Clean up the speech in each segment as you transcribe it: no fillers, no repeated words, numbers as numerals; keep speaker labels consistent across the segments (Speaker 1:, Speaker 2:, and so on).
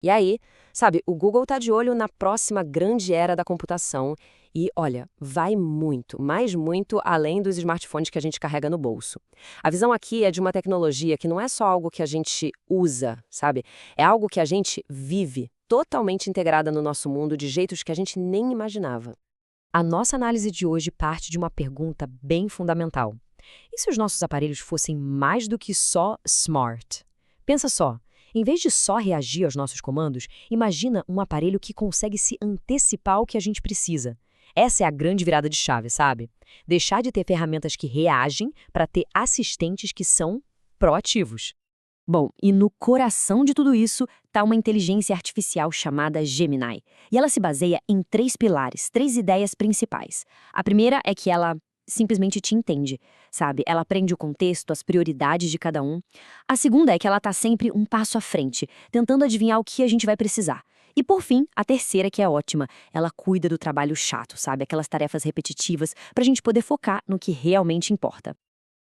Speaker 1: E aí, sabe, o Google tá de olho na próxima grande era da computação e, olha, vai muito, mais muito além dos smartphones que a gente carrega no bolso. A visão aqui é de uma tecnologia que não é só algo que a gente usa, sabe? É algo que a gente vive, totalmente integrada no nosso mundo de jeitos que a gente nem imaginava. A nossa análise de hoje parte de uma pergunta bem fundamental. E se os nossos aparelhos fossem mais do que só smart? Pensa só, em vez de só reagir aos nossos comandos, imagina um aparelho que consegue se antecipar ao que a gente precisa. Essa é a grande virada de chave, sabe? Deixar de ter ferramentas que reagem para ter assistentes que são proativos. Bom, e no coração de tudo isso está uma inteligência artificial chamada Gemini. E ela se baseia em três pilares, três ideias principais. A primeira é que ela simplesmente te entende, sabe? Ela aprende o contexto, as prioridades de cada um. A segunda é que ela está sempre um passo à frente, tentando adivinhar o que a gente vai precisar. E por fim, a terceira, que é ótima, ela cuida do trabalho chato, sabe? Aquelas tarefas repetitivas, para a gente poder focar no que realmente importa.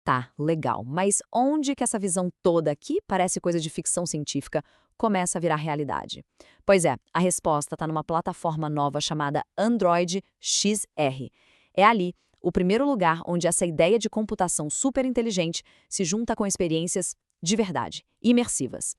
Speaker 2: Tá, legal. Mas onde que essa visão toda aqui, parece coisa de ficção científica, começa a virar realidade? Pois é, a resposta está numa plataforma nova chamada Android XR. É ali o primeiro lugar onde essa ideia de computação superinteligente se junta com experiências de verdade, imersivas.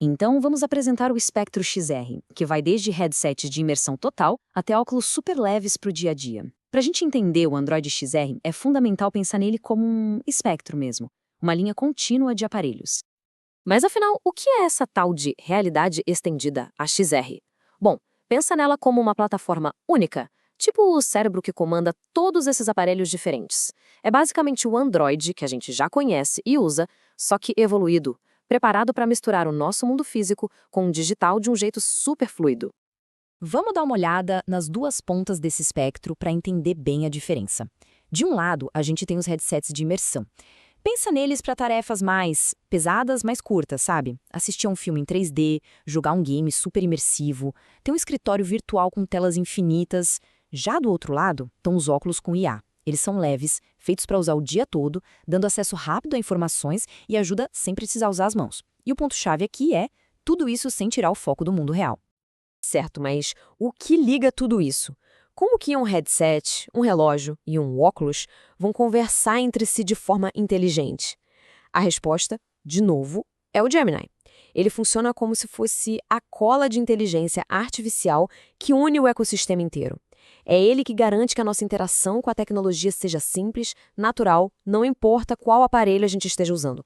Speaker 2: Então, vamos apresentar o espectro XR, que vai desde headsets de imersão total até óculos super leves para o dia a dia. Para a gente entender o Android XR, é fundamental pensar nele como um espectro mesmo, uma linha contínua de aparelhos. Mas afinal, o que é essa tal de realidade estendida, a XR? Bom, pensa nela como uma plataforma única, tipo o cérebro que comanda todos esses aparelhos diferentes. É basicamente o Android que a gente já conhece e usa, só que evoluído, preparado para misturar o nosso mundo físico com o digital de um jeito super fluido. Vamos dar uma olhada nas duas pontas desse espectro para entender bem a diferença. De um lado, a gente tem os headsets de imersão. Pensa neles para tarefas mais pesadas, mais curtas, sabe? Assistir a um filme em 3D, jogar um game super imersivo, ter um escritório virtual com telas infinitas. Já do outro lado, estão os óculos com IA. Eles são leves, feitos para usar o dia todo, dando acesso rápido a informações e ajuda sem precisar usar as mãos. E o ponto-chave aqui é tudo isso sem tirar o foco do mundo real.
Speaker 1: Certo, mas o que liga tudo isso? Como que um headset, um relógio e um óculos vão conversar entre si de forma inteligente? A resposta, de novo, é o Gemini. Ele funciona como se fosse a cola de inteligência artificial que une o ecossistema inteiro. É ele que garante que a nossa interação com a tecnologia seja simples, natural, não importa qual aparelho a gente esteja usando.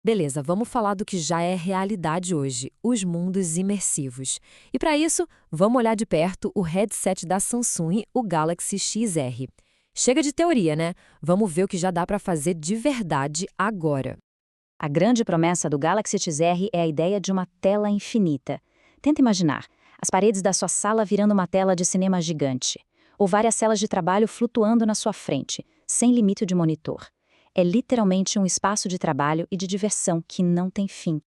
Speaker 2: Beleza, vamos falar do que já é realidade hoje, os mundos imersivos. E para isso, vamos olhar de perto o headset da Samsung, o Galaxy XR. Chega de teoria, né? Vamos ver o que já dá para fazer de verdade agora.
Speaker 3: A grande promessa do Galaxy XR é a ideia de uma tela infinita. Tenta imaginar, as paredes da sua sala virando uma tela de cinema gigante, ou várias celas de trabalho flutuando na sua frente, sem limite de monitor. É literalmente um espaço de trabalho e de diversão que não tem fim.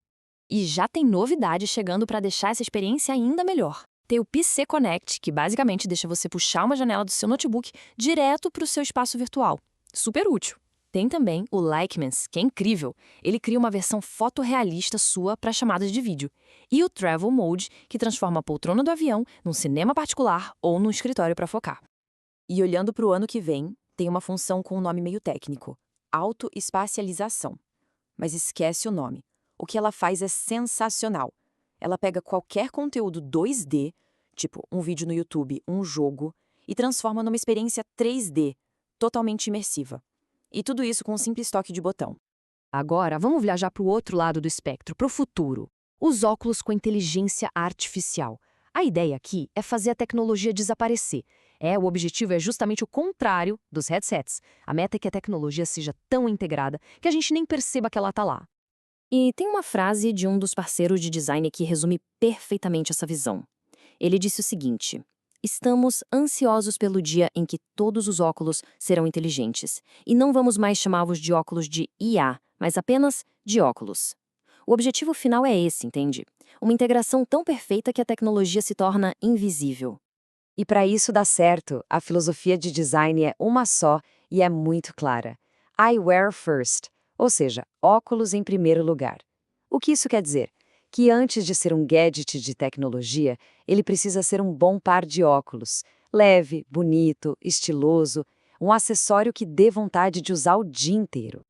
Speaker 2: E já tem novidade chegando para deixar essa experiência ainda melhor. Tem o PC Connect, que basicamente deixa você puxar uma janela do seu notebook direto para o seu espaço virtual. Super útil. Tem também o Likemans, que é incrível. Ele cria uma versão fotorrealista sua para chamadas de vídeo. E o Travel Mode, que transforma a poltrona do avião num cinema particular ou num escritório para focar. E olhando para o ano que vem, tem uma função com um nome meio técnico: autoespacialização. Mas esquece o nome. O que ela faz é sensacional. Ela pega qualquer conteúdo 2D, tipo um vídeo no YouTube, um jogo, e transforma numa experiência 3D, totalmente imersiva. E tudo isso com um simples toque de botão. Agora, vamos viajar para o outro lado do espectro, para o futuro. Os óculos com inteligência artificial. A ideia aqui é fazer a tecnologia desaparecer. O objetivo é justamente o contrário dos headsets. A meta é que a tecnologia seja tão integrada que a gente nem perceba que ela está lá. E tem uma frase de um dos parceiros de design que resume perfeitamente essa visão. Ele disse o seguinte: estamos ansiosos pelo dia em que todos os óculos serão inteligentes, e não vamos mais chamá-los de óculos de IA, mas apenas de óculos. O objetivo final é esse, entende? Uma integração tão perfeita que a tecnologia se torna invisível.
Speaker 1: E para isso dar certo, a filosofia de design é uma só e é muito clara. Eyewear first, ou seja, óculos em primeiro lugar. O que isso quer dizer?
Speaker 2: que antes de ser um gadget de tecnologia, ele precisa ser um bom par de óculos. Leve, bonito, estiloso, um acessório que dê vontade de usar o dia inteiro.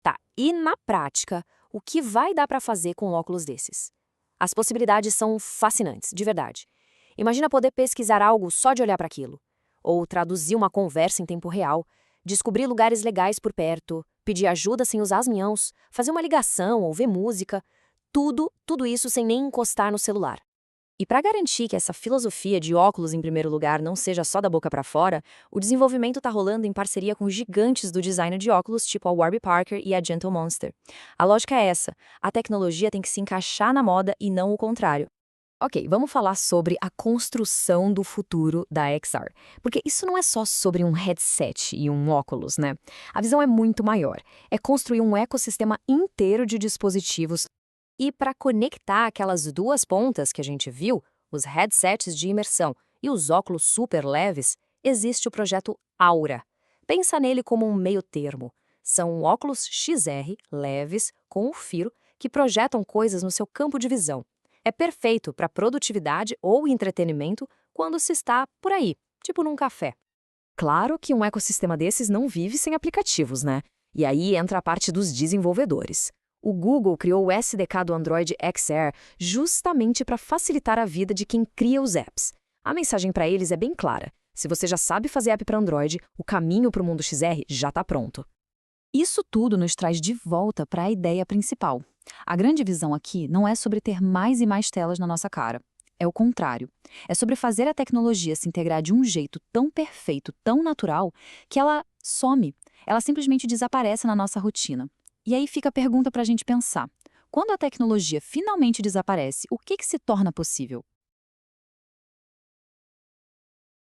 Speaker 1: Tá, e na prática, o que vai dar para fazer com óculos desses? As possibilidades são fascinantes, de verdade. Imagina poder pesquisar algo só de olhar para aquilo, ou traduzir uma conversa em tempo real, descobrir lugares legais por perto, pedir ajuda sem usar as mãos, fazer uma ligação ou ver música, tudo isso sem nem encostar no celular. E para garantir que essa filosofia de óculos em primeiro lugar não seja só da boca para fora, o desenvolvimento está rolando em parceria com gigantes do design de óculos, tipo a Warby Parker e a Gentle Monster. A lógica é essa: a tecnologia tem que se encaixar na moda e não o contrário. Ok, vamos falar sobre a construção do futuro da XR, porque isso não é só sobre um headset e um óculos, né? A visão é muito maior. É construir um ecossistema inteiro de dispositivos. E para conectar aquelas duas pontas que a gente viu, os headsets de imersão e os óculos super leves, existe o projeto Aura. Pensa nele como um meio termo. São óculos XR leves, com o fio, que projetam coisas no seu campo de visão. É perfeito para produtividade ou entretenimento quando se está por aí, tipo num café. Claro que um ecossistema desses não vive sem aplicativos, né? E aí entra a parte dos desenvolvedores. O Google criou o SDK do Android XR justamente para facilitar a vida de quem cria os apps. A mensagem para eles é bem clara: se você já sabe fazer app para Android, o caminho para o mundo XR já está pronto.
Speaker 2: Isso tudo nos traz de volta para a ideia principal. A grande visão aqui não é sobre ter mais e mais telas na nossa cara. É o contrário. É sobre fazer a tecnologia se integrar de um jeito tão perfeito, tão natural, que ela some. Ela simplesmente desaparece na nossa rotina. E aí fica a pergunta para a gente pensar. Quando a tecnologia finalmente desaparece, o que se torna possível?